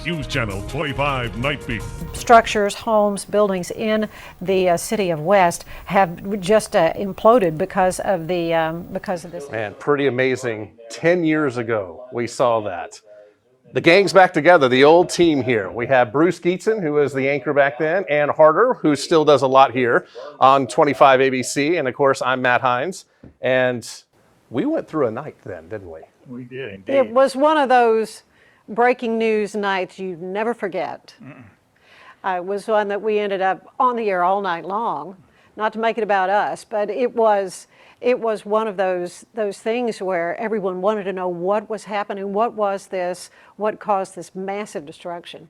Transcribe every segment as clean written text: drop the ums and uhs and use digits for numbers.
News Channel 25 Night Beat. Structures, homes, buildings in the city of West have just imploded because of this. Man, pretty amazing. 10 years ago, we saw that. The gang's back together, the old team here. We have Bruce Geetson, who was the anchor back then, Ann Harder, who still does a lot here on 25 ABC, and of course, I'm Matt Hines. And we went through a night then, didn't we? We did indeed. It was one of those breaking news nights you never forget. It was one that we ended up on the air all night long. Not to make it about us, but it was one of those things where everyone wanted to know what was happening, what was this, what caused this massive destruction.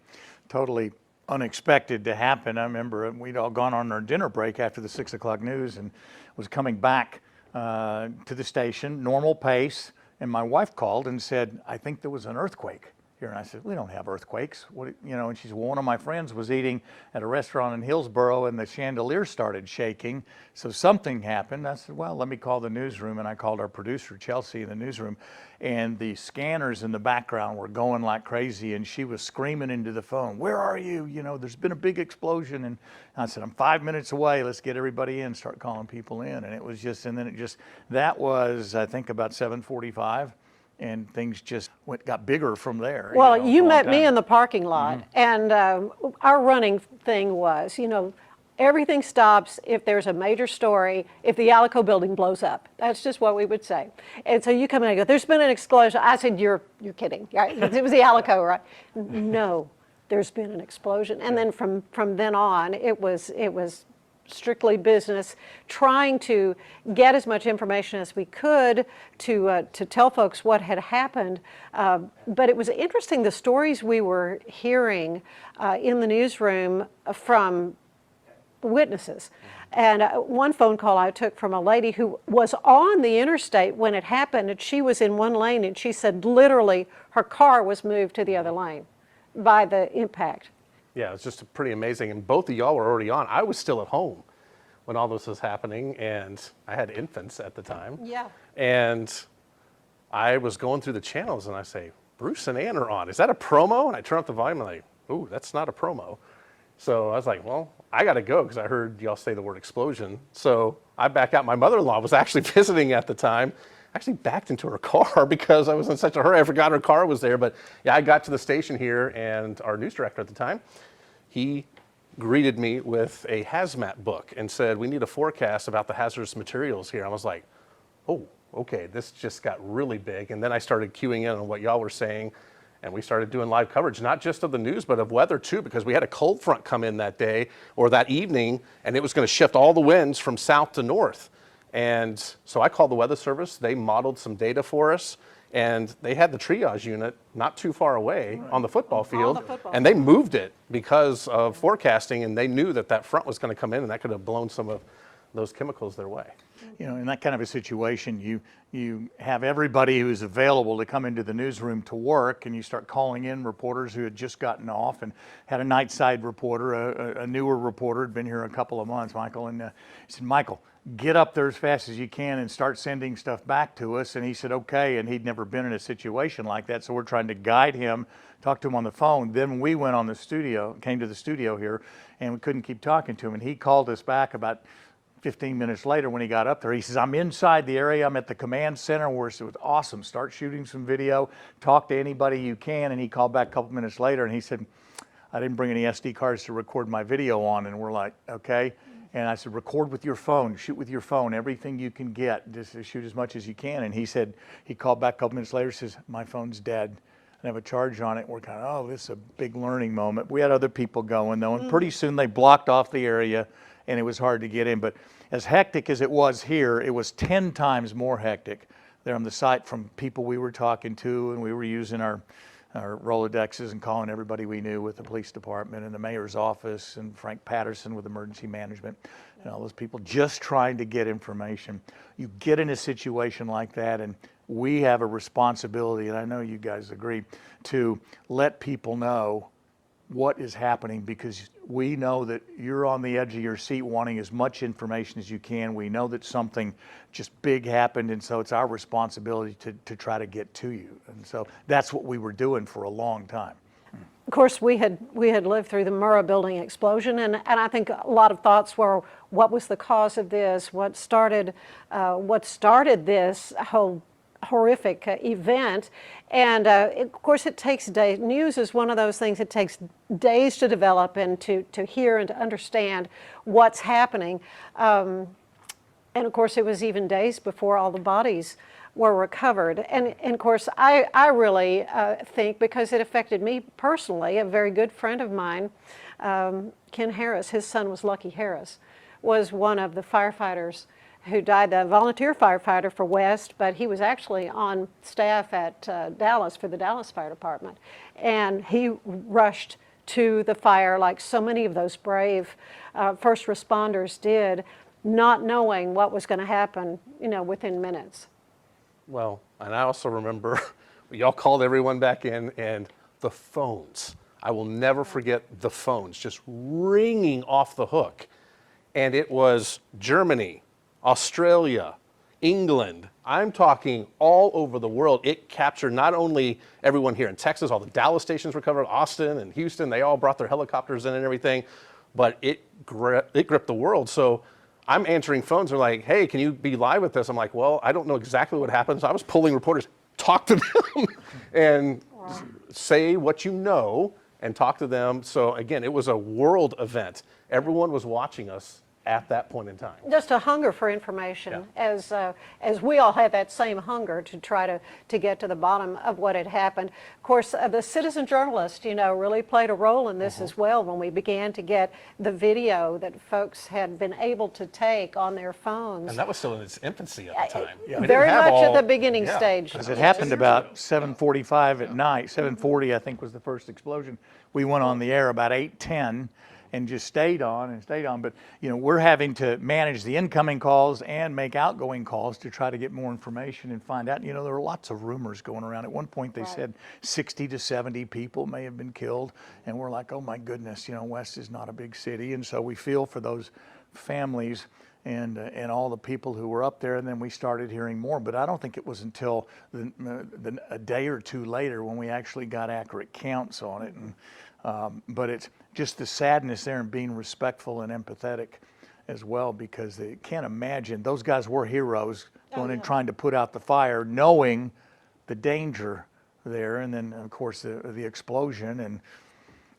Totally unexpected to happen. I remember we'd all gone on our dinner break after the 6 o'clock news and was coming back to the station, normal pace, and my wife called and said, I think there was an earthquake here. And I said, we don't have earthquakes. And she said, well, one of my friends was eating at a restaurant in Hillsboro and the chandelier started shaking. So something happened. I said, well, let me call the newsroom. And I called our producer, Chelsea, in the newsroom. And the scanners in the background were going like crazy. And she was screaming into the phone, where are you? There's been a big explosion. And I said, I'm 5 minutes away. Let's get everybody in, start calling people in. And that was, I think, about 7:45. And things just got bigger from there. Well, you met me in the parking lot, and our running thing was, everything stops if there's a major story, if the Alico building blows up. That's just what we would say. And so you come in and go, there's been an explosion. I said, you're kidding. Right? It was the Alico, right? No, there's been an explosion. And then from then on, it was strictly business, trying to get as much information as we could to tell folks what had happened. But it was interesting, the stories we were hearing in the newsroom from witnesses. And one phone call I took from a lady who was on the interstate when it happened, and she was in one lane, and she said literally her car was moved to the other lane by the impact. Yeah, it's just pretty amazing. And both of y'all were already on. I was still at home when all this was happening, and I had infants at the time. Yeah. And I was going through the channels, and I say, Bruce and Ann are on. Is that a promo? And I turn up the volume, and I'm like, ooh, that's not a promo. So I was like, well, I got to go because I heard y'all say the word explosion. So I back out. My mother-in-law was actually visiting at the time. Actually backed into her car because I was in such a hurry. I forgot her car was there. But yeah, I got to the station here, and our news director at the time, he greeted me with a hazmat book and said, we need a forecast about the hazardous materials here. I was like, oh, okay, this just got really big. And then I started queuing in on what y'all were saying, and we started doing live coverage, not just of the news, but of weather too, because we had a cold front come in that day or that evening, and it was going to shift all the winds from south to north. And so I called the Weather Service. They modeled some data for us, and they had the triage unit not too far away on the football field, and they moved it because of forecasting, and they knew that that front was going to come in, and that could have blown some of those chemicals their way. In that kind of a situation, you have everybody who's available to come into the newsroom to work, and you start calling in reporters who had just gotten off, and had a nightside reporter, a newer reporter, had been here a couple of months, Michael, and he said, Michael, get up there as fast as you can and start sending stuff back to us. And he said, okay. And he'd never been in a situation like that. So we're trying to guide him, talk to him on the phone. Then we went on the studio, came to the studio here, and we couldn't keep talking to him. And he called us back about 15 minutes later when he got up there. He says, I'm inside the area. I'm at the command center where it was awesome. Start shooting some video, talk to anybody you can. And he called back a couple minutes later and he said, I didn't bring any SD cards to record my video on. And we're like, okay. And I said, record with your phone, shoot with your phone, everything you can get, just shoot as much as you can. And he said, he called back a couple minutes later, says, my phone's dead. I have a charge on it. We're kind of, oh, this is a big learning moment. We had other people going though, and pretty soon they blocked off the area and it was hard to get in. But as hectic as it was here, it was 10 times more hectic there on the site from people we were talking to, and we were using our Rolodexes and calling everybody we knew with the police department and the mayor's office and Frank Patterson with emergency management and all those people just trying to get information. You get in a situation like that, and we have a responsibility, and I know you guys agree, to let people know what is happening, because we know that you're on the edge of your seat wanting as much information as you can. We know that something just big happened, and so it's our responsibility to try to get to you. And so that's what we were doing for a long time. Of course, we had lived through the Murrah building explosion, and I think a lot of thoughts were, what was the cause of this? What started this whole horrific event? And of course, it takes days. News is one of those things. It takes days to develop and to hear and to understand what's happening. And of course, it was even days before all the bodies were recovered. And of course, I really think, because it affected me personally, a very good friend of mine, Ken Harris, his son was Lucky Harris, was one of the firefighters who died, the volunteer firefighter for West, but he was actually on staff at Dallas for the Dallas Fire Department. And he rushed to the fire like so many of those brave first responders did, not knowing what was going to happen, within minutes. Well, and I also remember y'all called everyone back in, and the phones, I will never forget the phones just ringing off the hook. And it was Germany, Australia, England. I'm talking all over the world. It captured not only everyone here in Texas, all the Dallas stations were covered, Austin and Houston, they all brought their helicopters in and everything, but it gripped the world. So I'm answering phones. They're like, hey, can you be live with this? I'm like, well, I don't know exactly what happened. So I was pulling reporters, talk to them and say what you know and talk to them. So again, it was a world event. Everyone was watching us at that point in time. Just a hunger for information, as we all had that same hunger to try to get to the bottom of what had happened. Of course, the citizen journalist, really played a role in this as well, when we began to get the video that folks had been able to take on their phones. And that was still in its infancy at the time. We Very didn't have much all- at the beginning stage. Because it happened about 7:45 at night. 7:40, I think, was the first explosion. We went on the air about 8:10 and just stayed on and stayed on. But, we're having to manage the incoming calls and make outgoing calls to try to get more information and find out. There were lots of rumors going around. At one point, they said 60 to 70 people may have been killed. And we're like, oh, my goodness, West is not a big city. And so we feel for those families and all the people who were up there. And then we started hearing more. But I don't think it was until a day or two later when we actually got accurate counts on it. But it's just the sadness there, and being respectful and empathetic as well, because they can't imagine. Those guys were heroes going and trying to put out the fire, knowing the danger there. And then, of course, the explosion. And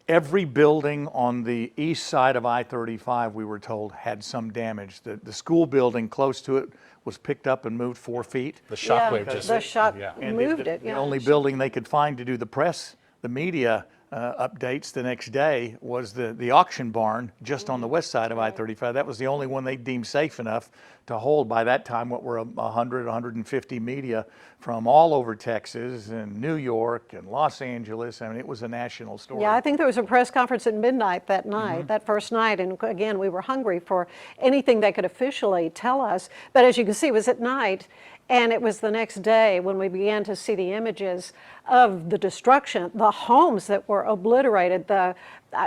every building on the east side of I-35, we were told, had some damage. The school building close to it was picked up and moved 4 feet. The shockwave just the shock And moved it. The only building they could find to do the media updates the next day was the auction barn just on the west side of I-35. That was the only one they deemed safe enough to hold by that time what were 100, 150 media from all over Texas and New York and Los Angeles. I mean, it was a national story. Yeah, I think there was a press conference at midnight that night, that first night. And again, we were hungry for anything they could officially tell us. But as you can see, it was at night. And it was the next day when we began to see the images of the destruction, the homes that were obliterated. I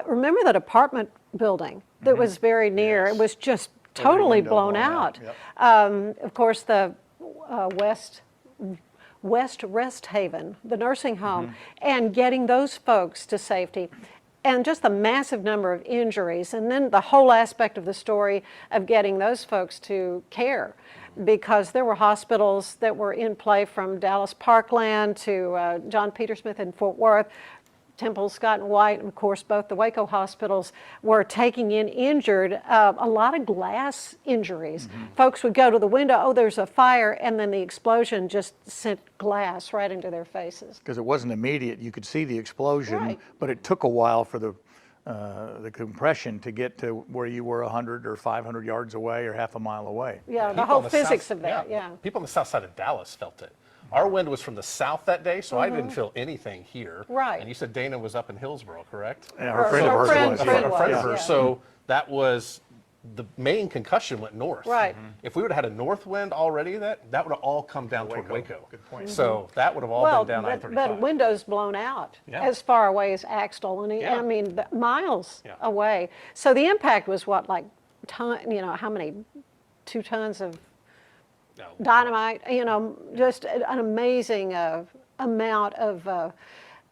remember that apartment building that was very near. It was just totally blown out. Of course, the West Rest Haven, the nursing home, and getting those folks to safety. And just the massive number of injuries. And then the whole aspect of the story of getting those folks to care, because there were hospitals that were in play, from Dallas Parkland to John Petersmith in Fort Worth, Temple, Scott and White, and of course both the Waco hospitals were taking in injured, a lot of glass injuries. Folks would go to the window, oh, there's a fire, and then the explosion just sent glass right into their faces. Because it wasn't immediate. You could see the explosion, Right. but it took a while for the compression to get to where you were 100 or 500 yards away or half a mile away. Yeah, the People whole on the physics south- of that, yeah. People on the south side of Dallas felt it. Our wind was from the south that day, so I didn't feel anything here. Right. And you said Dana was up in Hillsboro, correct? Yeah, her friend of Her hers friend- was. friend A friend of was, hers. yeah. So that was the main concussion went north. Right. If we would have had a north wind already, that would have all come down toward Waco. Good point. So that would have all Well, been down but I-35. windows blown out Yeah. as far away as Axtell, and Yeah. I mean miles Yeah. away. So the impact was what, like how many 2 tons of No. dynamite? Just an amazing amount of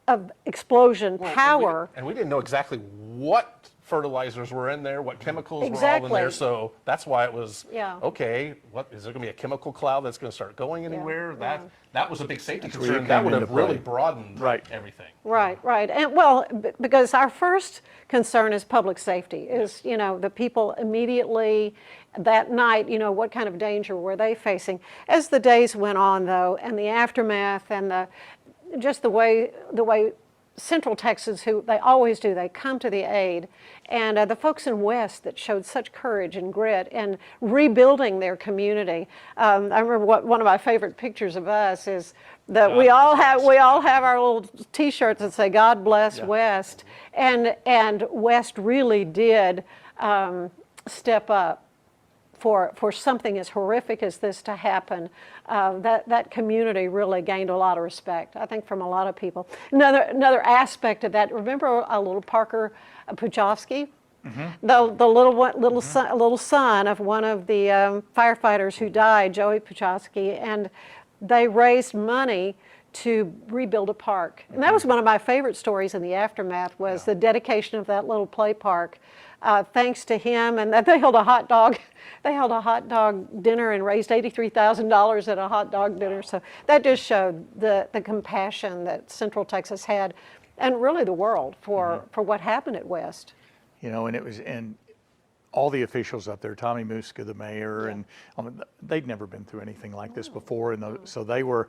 of explosion power. And we didn't know exactly what fertilizers were in there, what chemicals were all in Exactly. there. So that's why it was, Yeah. okay, what is there going to be a chemical cloud that's going to start going anywhere? That was a big safety where you concern. That come would have into really play. broadened Right. everything. Right, right. And well, because our first concern is public safety, is, you know, the people immediately that night, you know, what kind of danger were they facing? As the days went on, though, and the aftermath and just the way Central Texas, who they always do, they come to the aid. And the folks in West that showed such courage and grit and rebuilding their community. I remember one of my favorite pictures of us is that we all have our little T-shirts that say "God bless West," and West really did step up for something as horrific as this to happen. That community really gained a lot of respect, I think, from a lot of people. Another aspect of that, remember a little Parker Pujovsky? The little son of one of the firefighters who died, Joey Pujovsky, and they raised money to rebuild a park. And that was one of my favorite stories in the aftermath, was the dedication of that little play park. Thanks to him, and they held a hot dog dinner and raised $83,000 at a hot dog dinner. So that just showed the compassion that Central Texas had, and really the world, for what happened at West. You know, and all the officials up there, Tommy Muska, the mayor, and they'd never been through anything like this before, and so they were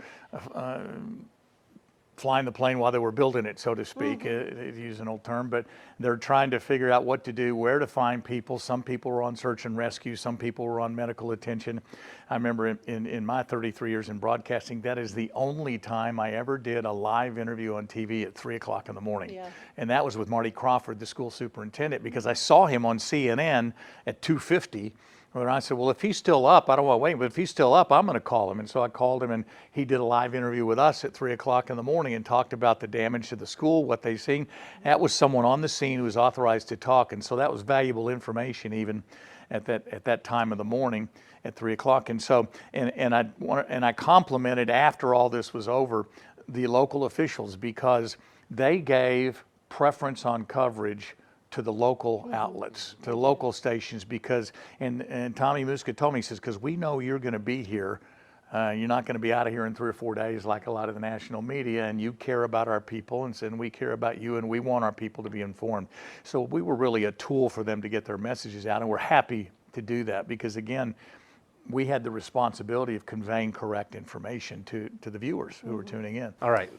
flying the plane while they were building it, so to speak, to use an old term, but they're trying to figure out what to do, where to find people. Some people were on search and rescue, some people were on medical attention. I remember in my 33 years in broadcasting, that is the only time I ever did a live interview on TV at 3 o'clock in the morning. Yeah. And that was with Marty Crawford, the school superintendent, because I saw him on CNN at 2:50. And I said, well, if he's still up, I don't want to wait, but if he's still up, I'm going to call him. And so I called him, and he did a live interview with us at 3 o'clock in the morning and talked about the damage to the school, what they've seen. That was someone on the scene who was authorized to talk, and so that was valuable information even at that time of the morning at 3 o'clock. And so, and I complimented, after all this was over, the local officials, because they gave preference on coverage to the local outlets, to the local stations, because, and Tommy Muska told me, he says, because we know you're going to be here. You're not going to be out of here in 3 or 4 days like a lot of the national media, and you care about our people, and we care about you, and we want our people to be informed. So we were really a tool for them to get their messages out, and we're happy to do that, because again, we had the responsibility of conveying correct information to the viewers who were tuning in. All right.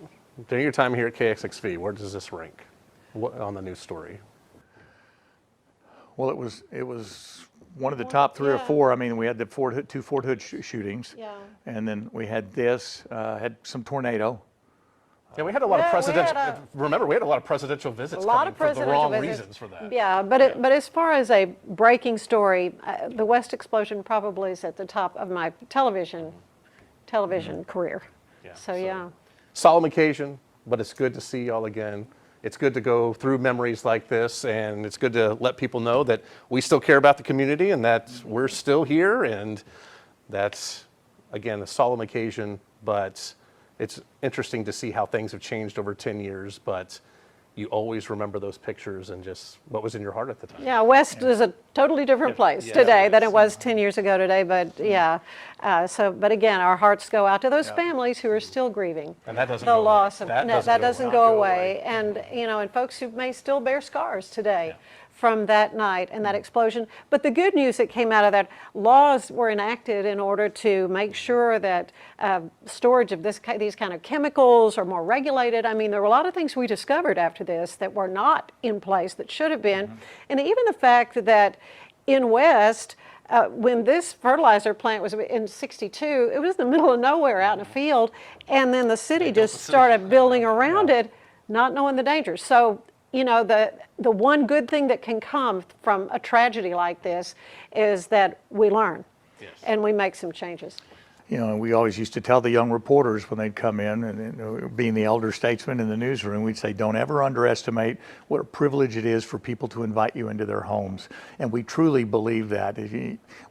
During your time here at KXXV, where does this rank on the news story? Well, it was one of the top 3 or 4. I mean, we had the two Fort Hood shootings, and then we had this, had some tornado. Yeah, we had a lot of Yeah, presidential. Remember, we had a lot of presidential visits coming for the wrong reasons for that. Yeah, but as far as a breaking story, the West explosion probably is at the top of my television career. Yeah, So. Solemn occasion, but it's good to see y'all again. It's good to go through memories like this, and it's good to let people know that we still care about the community and that we're still here, and that's, again, a solemn occasion, but it's interesting to see how things have changed over 10 years, but you always remember those pictures and just what was in your heart at the time. Yeah, West is a totally different place today than it was 10 years ago today, but but again, our hearts go out to those families who are still grieving. And that doesn't the go loss away. of that doesn't go away. And and folks who may still bear scars today from that night and that explosion. But the good news that came out of that, laws were enacted in order to make sure that storage of these kind of chemicals are more regulated. I mean, there were a lot of things we discovered after this that were not in place that should have been. And even the fact that in West, when this fertilizer plant was in '62, it was in the middle of nowhere out in a field, and then the city just started building around it, not knowing the dangers. So, the one good thing that can come from a tragedy like this is that we learn and we make some changes. you know, we always used to tell the young reporters when they'd come in, and being the elder statesman in the newsroom, we'd say, don't ever underestimate what a privilege it is for people to invite you into their homes. And we truly believe that.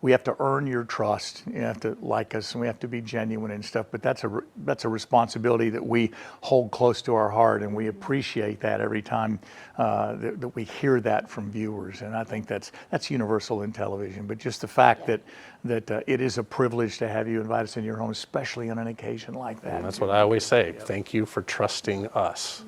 We have to earn your trust. You have to like us, and we have to be genuine and stuff. But that's a responsibility that we hold close to our heart, and we appreciate that every time that we hear that from viewers. And I think that's universal in television. But just the fact that it is a privilege to have you invite us in your home, especially on an occasion like that. And that's what I always say. Thank you for trusting us.